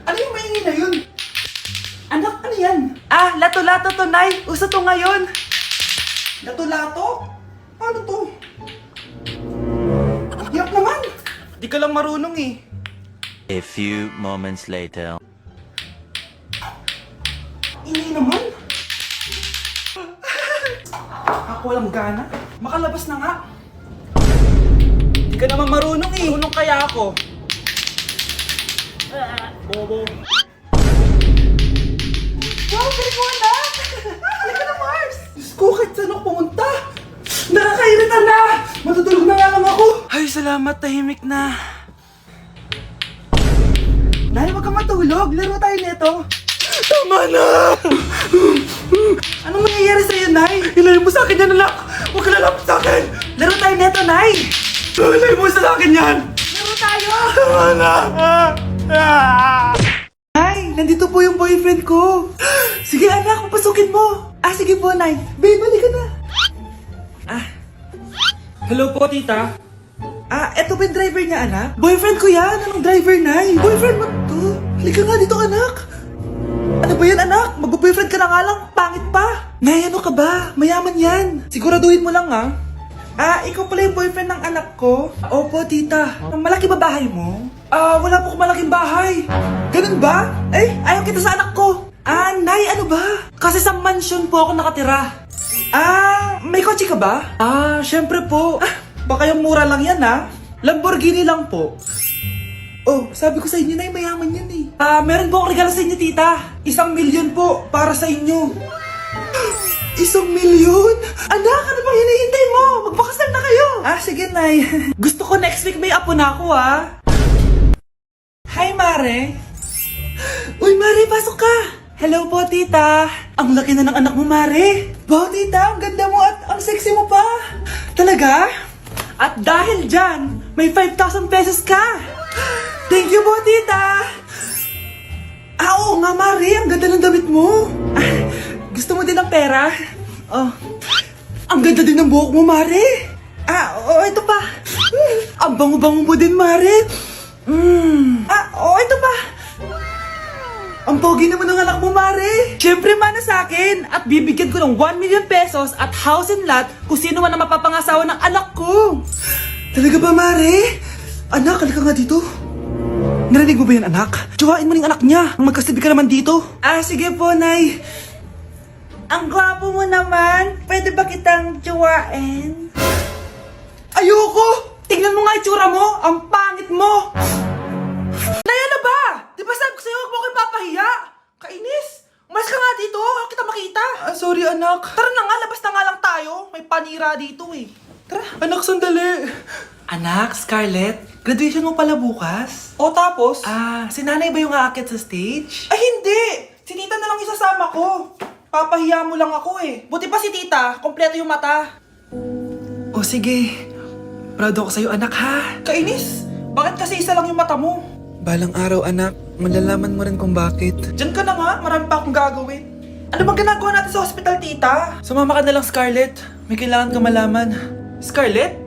Ano yung maingay na yun? Anak, ano yan? Ah, lato-lato to, Nay. Uso to ngayon. Lato-lato? Ano to? Hirap naman. Di ka lang marunong eh. A few moments later. Ingay naman. Ako walang gana. Makalabas na nga. Di ka naman marunong eh. Marunong kaya ako. Bobo. Wow, galing mo anak! Halika na, Mars! Diyos ko, kahit saan ako pumunta! Nakakairita na! Matutulog na nga lang ako! Ay, salamat, tahimik na. Nay, wag kang matulog. Laro tayo nito. Tama na! Anong nangyayari sa'yo, Nay? Ilayo mo sa akin yan, anak! Huwag ka lalapit sa akin! Laro tayo nito, Nay! Ilayo mo sa akin yan! Laro tayo! Tama na! Nay, nandito po yung boyfriend ko! Sige, anak, papasukin mo! Ah, sige po, Nay. Babe, balik ka na! Ah. Hello po, tita. Ah, eto ba yung driver niya, anak? Boyfriend ko yan! Anong driver, Nay? Boyfriend mo to? Halika nga dito, anak! Ano ba yan, anak? Mag-boyfriend ka na nga lang, pangit pa! Nay, ano ka ba? Mayaman yan! Siguraduhin mo lang, ha? Ah, ikaw pala yung boyfriend ng anak ko? Opo, tita. Malaki ba bahay mo? Ah, wala po akong malaking bahay. Ganun ba? Eh, ayaw kita sa anak ko. Ah, Nay, ano ba? Kasi sa mansion po ako nakatira. Ah, may kotse ka ba? Ah, syempre po. Ah, baka yung mura lang yan, ha? Lamborghini lang po. Oh, sabi ko sa inyo, Nay, mayaman yan eh. Ah, meron po akong regalo sa inyo, tita. 1,000,000 po para sa inyo. 1,000,000? Anak, ano bang hinihintay mo? Magpakasal na kayo! Ah, sige, Nay. Gusto ko next week may apo na ako, ha? Hi, Mare. Uy, Mare, pasok ka. Hello po, tita. Ang laki na ng anak mo, Mare. Wow, tita, ang ganda mo at ang sexy mo pa. Talaga? At dahil dyan, may 5,000 pesos ka. Thank you po, tita. Ah, oo nga, Mare. Ang ganda ng damit mo. Ah, gusto mo din ng pera? Oh, ang ganda din ng buhok mo, Mare. Ah, oo, ito pa. Ang bango-bango mo din, Mare. Ah, oo, ito pa. Ang pogi naman ng anak mo, Mare. Siyempre, mana sa akin. At bibigyan ko ng 1,000,000 pesos at house and lot kung sino man ang mapapangasawa ng anak ko. Talaga ba, Mare? Anak, halika nga dito. Narinig mo ba yan, anak? Tsuhain mo ng anak niya. Ang magkasabi ka naman dito. Ah, sige po, Nay. Ang gwapo mo naman. Pwede ba kitang tsuwain? Ayoko! Tingnan mo nga itsura mo. Ang pangit mo. Nay, ano ba? Di ba sabi ko sa'yo, huwag mo ko ipapahiya? Kainis. Umalis ka nga dito. Huwag kita makita. Ah, sorry, anak. Tara na nga, labas na nga lang tayo. May panira dito eh. Tara. Anak, sandali. Anak, Scarlett, graduation mo pala bukas? O tapos? Ah, si nanay ba yung aakit sa stage? Ay, hindi! Si tita na lang isasama ko. Papahiya mo lang ako eh. Buti pa si tita, kompleto yung mata. O sige, proud ako sa'yo, anak, ha? Kainis, bakit kasi isa lang yung mata mo? Balang araw, anak, malalaman mo rin kung bakit. Diyan ka na nga, marami pa akong gagawin. Ano bang ginagawa natin sa hospital, tita? Sumama ka na lang, Scarlett. May kailangan ka malaman. Scarlett?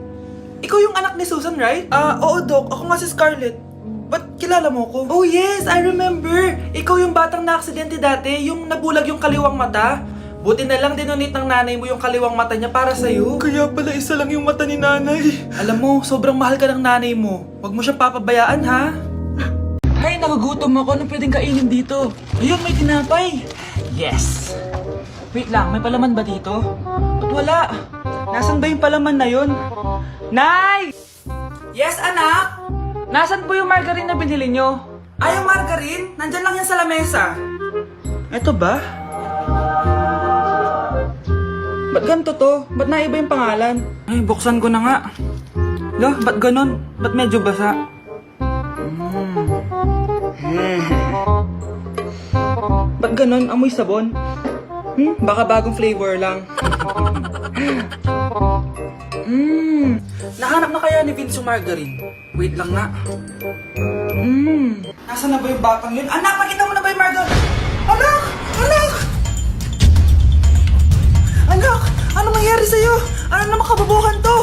Ikaw yung anak ni Susan, right? Ah, oo, Doc. Ako nga si Scarlett. Ba't kilala mo ko? Oh yes, I remember. Ikaw yung batang na-aksidente dati, yung nabulag yung kaliwang mata. Buti na lang dinonate ng nanay mo yung kaliwang mata niya para sa'yo. Kaya pala isa lang yung mata ni nanay. Alam mo, sobrang mahal ka ng nanay mo. Huwag mo siyang papabayaan, ha? Ay, nagugutom ako. Anong pwedeng kainin dito? Ayun, may tinapay. Yes. Wait lang, may palaman ba dito? Ba't wala? Nasaan ba yung palaman na yun? Nay! Yes, anak? Nasaan po yung margarine na binili nyo? Ay, yung margarine? Nandyan lang yan sa lamesa. Eto ba? Ba't ganito to? Ba't naiba yung pangalan? Ay, buksan ko na nga. Lo, ba't ganon? Ba't medyo basa? Ba't ganon? Amoy sabon? Baka bagong flavor lang. Nahanap na kaya ni Vince yung margarine? Wait lang nga. Nasaan na ba yung batang yun? Anak, nakita mo na ba yung margarine? Anak! Anak! Anak! Ano mangyari sa'yo? Ano naman kababuhan to?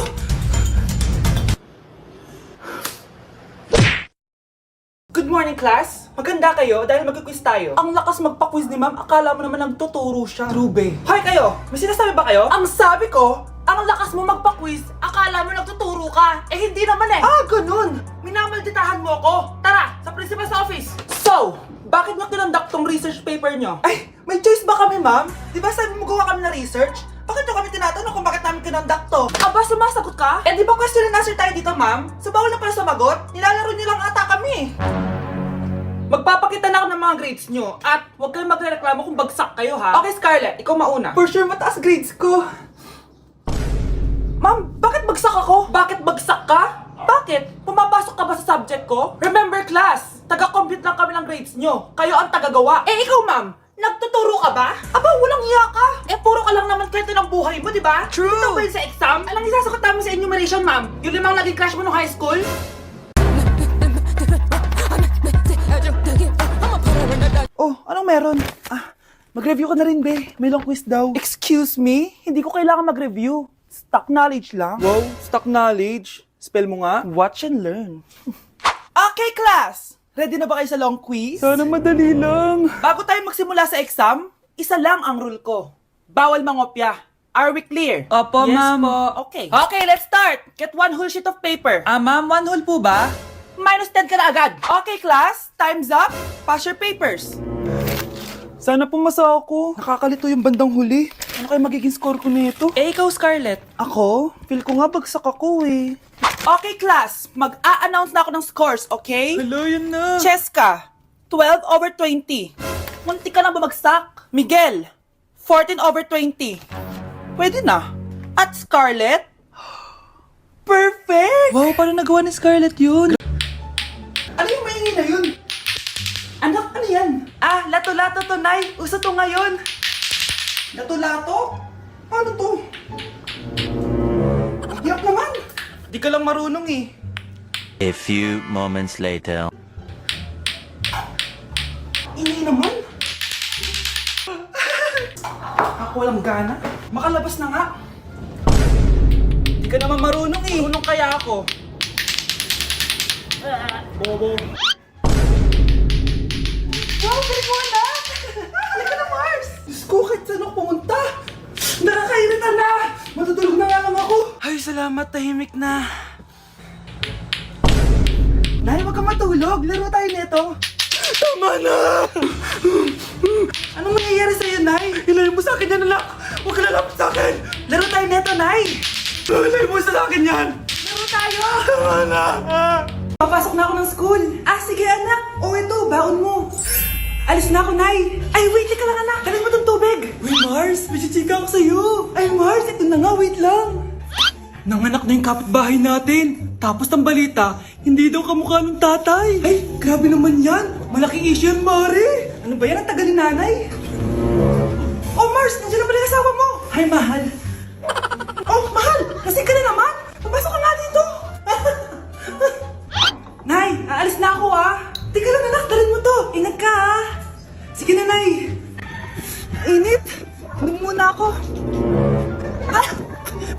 Good morning, morning, class. Maganda kayo dahil mag-quiz tayo. Ang lakas magpa-quiz ni ma'am, akala mo naman nagtuturo siya. True, babe. Hoy kayo, may sinasabi ba kayo? Ang sabi ko, ang lakas mo magpa-quiz, akala mo nagtuturo ka. Eh hindi naman eh. Ah, ganun. Minamalditahan mo ako. Tara, sa principal's office. So, bakit nyo kinonduct tong research paper nyo? Ay, may choice ba kami, ma'am? Di ba sabi mo gawa kami na research? Bakit nyo kami tinatanong kung bakit namin kinonduct to? Aba, sumasagot ka? Eh di ba question and answer tayo dito, ma'am? So bawal na pala sumagot? Nilalaro nyo lang ata kami. Magpapakita na ako ng mga grades nyo at huwag kayong magrereklamo kung bagsak kayo, ha? Okay, Scarlett, ikaw mauna. For sure, mataas grades ko. Ma'am, bakit bagsak ako? Bakit bagsak ka? Bakit? Pumapasok ka ba sa subject ko? Remember, class, taga-compute lang kami ng grades nyo. Kayo ang tagagawa. Eh, ikaw, ma'am, nagtuturo ka ba? Aba, walang iya ka. Eh, puro ka lang naman kwento ng buhay mo, di ba? True. Ito ba yun sa exam? Alang isasagot namin sa enumeration, ma'am. Yung limang naging crush mo nung high school? Oh, anong meron? Mag-review ka na rin, be. May long quiz daw. Excuse me? Hindi ko kailangan mag-review. Stock knowledge lang. Wow, stock knowledge. Spell mo nga. Watch and learn. Okay, class! Ready na ba kayo sa long quiz? Sana madali lang. Bago tayo magsimula sa exam, isa lang ang rule ko. Bawal mangopya. Are we clear? Opo, yes, ma'am. Po. Okay. Okay, let's start. Get one whole sheet of paper. Ma'am, one whole po ba? Minus 10 ka na agad. Okay, class. Time's up. Pass your papers. Sana pumasa ako. Nakakalito yung bandang huli. Ano kayo magiging score ko nito? Eh, ikaw, Scarlett. Ako? Feel ko nga bagsak ako eh. Okay, class. Mag-a-announce na ako ng scores, okay? Hello, yun na. Cheska, 12/20. Munti ka lang bumagsak. Miguel, 14/20. Pwede na. At Scarlett? Perfect! Wow, paano nagawa ni Scarlett yun? Ano yung maingin na yun? Anak, ano yan? Lato-lato to, Nay. Uso to ngayon. Lato-lato? Ano to? Hirap naman. Di ka lang marunong eh. A few moments later. Ini naman. Ako walang gana. Makalabas na nga. Di ka naman marunong eh. Marunong kaya ako. Bobo. Wow, galing mo anak! Halika na, Mars! Diyos ko, kahit saan ako pumunta. Nakakairita na! Matutulog na nga lang ako. Ay, salamat, tahimik na. Nay, wag ka matulog. Laro tayo nito. Tama na! Anong nangyayari sa'yo, Nay? Ilayo mo sa akin yan, anak! Huwag ka lalapit sa akin! Laro tayo nito, Nay! Ilayo mo sa akin yan! Laro tayo! Tama na! Papasok na ako ng school. Sige, anak. Ito, baon mo. Alis na ako, Nay. Ay, wait ka lang, anak. Dalhin mo tong tubig. Uy, Mars, may chichika ako sa'yo. Ay, Mars, ito na nga, wait lang. Nanganak na yung kapitbahay natin. Tapos ng balita, hindi daw kamukha ng tatay. Ay, grabe naman yan. Malaking issue yan, Mare. Ano ba yan? Ang tagal ni nanay. Oh, Mars, nandiyan na pala yung asawa mo. Hi, mahal. Oh, mahal, kasi ka na naman. Papasok ka nga dito. Nay, aalis na ako Tika lang anak, dalhin mo to. Ingat ka Sige na, Nay. Init. Dumi muna ako.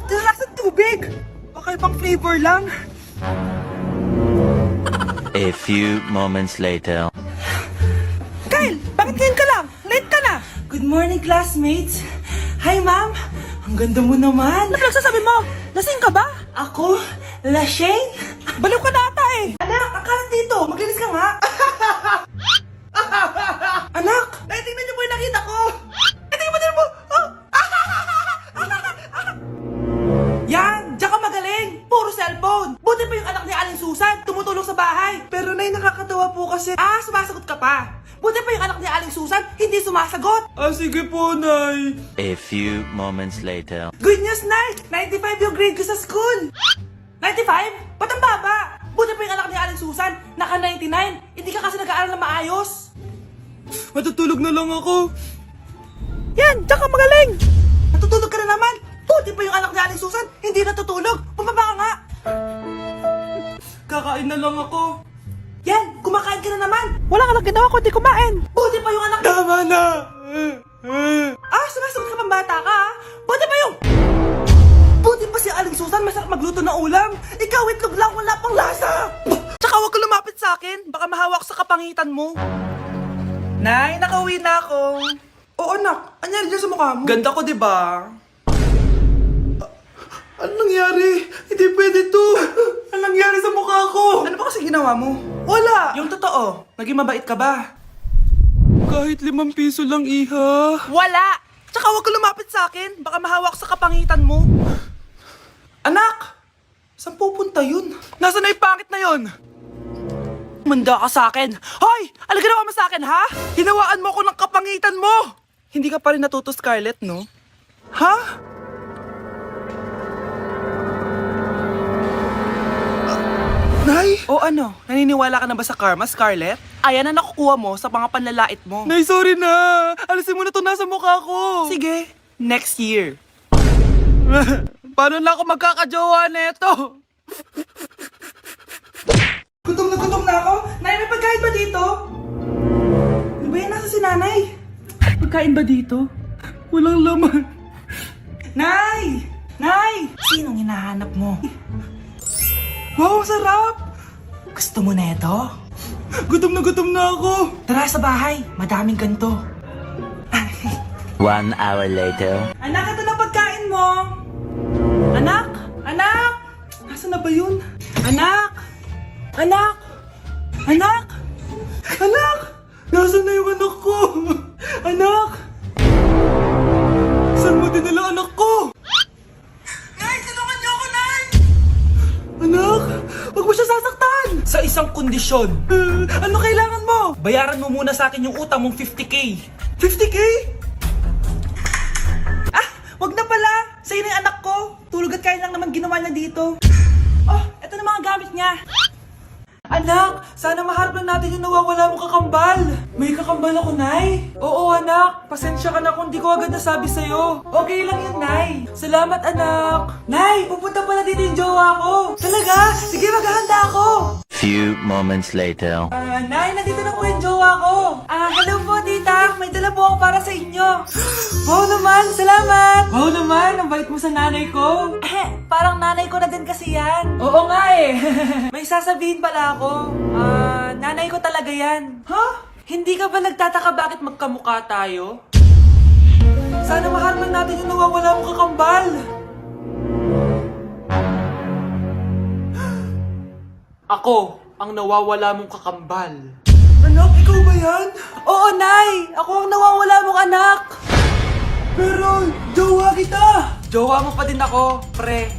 Talakas ng tubig. Baka ibang flavor lang. A few moments later. Kyle, bakit ngayon ka lang? Late ka na. Good morning, classmates. Hi, ma'am. Ang ganda mo naman. Ano nagsasabi mo? Lasing ka ba? Ako? Lasing? Baliw ka na ata eh. Anak, akalat dito. Maglinis ka nga. Anak, tingnan niyo po yung nakita ko. Tingnan mo. Yan, diyan ka magaling. Puro cellphone. Buti pa yung anak ni Aling Susan. Tumutulong sa bahay. Pero Nay, nakakatawa po kasi. Sumasagot ka pa. Buti pa yung anak ni Aling Susan, hindi sumasagot. Sige po, Nay. A few moments later. Good news, Nay! 95 yung grade ko sa school! 95? Ba't ang baba? Buti pa yung anak ni Aling Susan, naka 99. Hindi ka kasi nag-aaral na maayos. Matutulog na lang ako. Yan, diyan ka magaling! Natutulog ka na naman. Buti pa yung anak ni Aling Susan, hindi natutulog. Pumaba ka nga. Kakain na lang ako. Yan, kumakain ka na naman. Wala ka lang ginawa kundi kumain. Buti pa yung anak... Tama na! Sumasagot ka pang bata ka Buti pa yung... Buti pa si Aling Susan, masarap magluto ng ulam. Ikaw, itlog lang, wala pang lasa. Tsaka Tsaka huwag ka lumapit sa akin. Baka mahawak sa kapangitan mo. Nay, nakauwi na ako. Oo, anak. Anyari dyan sa mukha mo? Ganda ko, di ba? Ano nangyari? Hindi pwede to. Ano nangyari sa mukha ko? Ano ba kasi ginawa mo? Wala. Yung totoo, naging mabait ka ba? Kahit 5 piso lang, iha. Wala. Tsaka huwag ka lumapit sa akin. Baka mahawak sa kapangitan mo. Anak! Saan pupunta yun? Nasaan na yung pangit na yun? Manda ka sa akin. Hoy! Ano ginawa mo sa akin, ha? Hinawaan mo ako ng kapangitan mo! Hindi ka pa rin natuto, Scarlett, no? Ha? Nay? O ano? Naniniwala ka na ba sa karma, Scarlett? Ayan na nakukuha mo sa mga panlalait mo. Nay, sorry na! Alisin mo na to nasa mukha ko! Sige, next year. Paano na ako magkakajowa neto? Gutom na ako. Nay, may pagkain ba dito? Ano ba yan? Nasa si nanay? Pagkain ba dito? Walang laman. Nay! Nay! Sinong hinahanap mo? Wow, sarap! Gusto mo na ito? Gutom na ako. Tara sa bahay. Madaming ganito. 1 hour later. Anak, ito na pagkain mo. Anak! Anak! Nasaan na ba yun? Anak! Anak! Anak! Anak! Nasaan na yung anak ko? Anak! Saan mo dinala anak ko? Nay! Tulungan niyo ako, Nay! Anak! Huwag mo siya sasaktan! Sa isang kondisyon. Ano kailangan mo? Bayaran mo muna sa akin yung utang mong 50k. 50k? Wag na pala! Sa'yo na yung anak ko! Tulog at kain lang naman ginawa niya dito. Oh, eto na mga gamit niya. Anak, sana maharap lang natin yung nawawala mong kakambal. May kakambal ako, Nay. Oo, anak. Pasensya ka na kung di ko agad nasabi sa'yo. Okay lang yun, Nay. Salamat, anak. Nay, pupunta pala dito yung jowa ko. Talaga? Sige, maghahanda ako. Few moments later. Nay, nandito na po yung jowa ko. Hello po, tita. May dala po ako para sa inyo. Wow naman, salamat. Wow naman, ang bait mo sa nanay ko. Parang nanay ko na din kasi yan. Oo nga eh. May sasabihin pala ako. Nanay ko talaga yan. Ha? Hindi ka ba nagtataka bakit magkamukha tayo? Sana maharman natin yung nawawala mong kakambal. Ako, ang nawawala mong kakambal. Anak, ikaw ba yan? Oo, Nay! Ako ang nawawala mong anak! Pero, jowa kita! Jowa mo pa din ako, pre.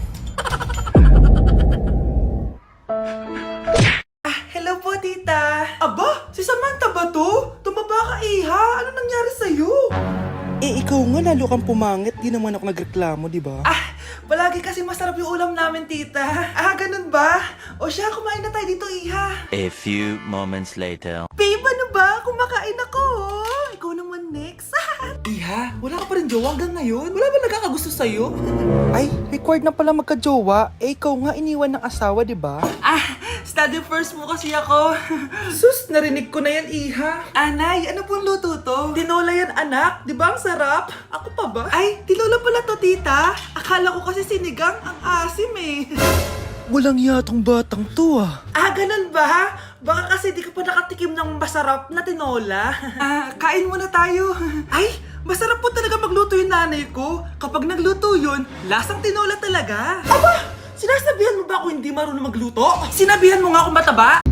Hello po, tita. Aba, si Samantha ba to? Tumaba ka, iha. Ano nangyari sa'yo? Ikaw nga lalo kang pumangit, di naman ako nagreklamo, di ba? Palagi kasi masarap yung ulam namin, tita. Ganun ba? O siya, kumain na tayo dito, iha. A few moments later. Babe, ano ba? Kumakain ako. Ikaw naman next. Iha, wala ka pa rin jowa hanggang ngayon? Wala ba nagkakagusto sa'yo? Ay, required na pala magka-jowa. Ikaw nga iniwan ng asawa, di ba? Study first mo kasi ako. Sus, narinig ko na yan, iha. Anay, ano pong luto to? Tinola yan, anak. Di ba ang sarap? Ako pa ba? Ay, tinola pala to, tita. Akala ko kasi sinigang. Ang asim eh. Walang yatong batang to Ganun ba? Baka kasi di ka pa nakatikim ng masarap na tinola. Kain muna tayo. Ay, masarap po talaga magluto yung nanay ko. Kapag nagluto yun, lasang tinola talaga. Aba! Sinasabihan mo ba ako hindi marunong magluto? Sinabihan mo nga ako mataba?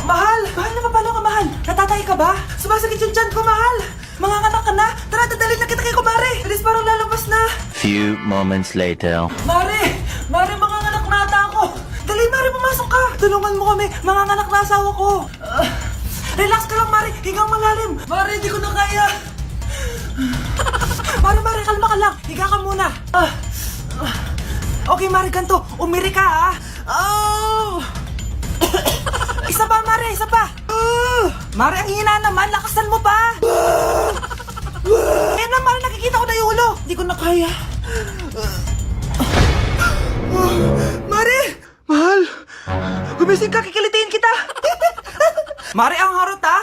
Mahal! Mahal na paano ka, mahal? Natatay ka ba? Sumasakit yung tiyan ko, mahal! Manganganak ka na? Tara, dadalhin na kita kay kumare! Alis parang lalabas na! Few moments later. Mare! Mare, manganganak na ata ako! Dali, Mare, pumasok ka! Tulungan mo kami! Manganganak na asawa ko! Relax ka lang, Mare! Higang malalim! Mare, hindi ko na kaya! Mare, kalma ka lang! Higa ka muna! Okay, Mare, ganito! Umiri ka, ha! Isa pa, Mare! Isa pa! Mare, ang hina naman! Lakasan mo pa! Ayan na, Mare! Nakikita ko na yung ulo! Hindi ko na kaya! Mare! Mahal! Gumising ka! Kikilitiin kita! Mare, ang harot ha!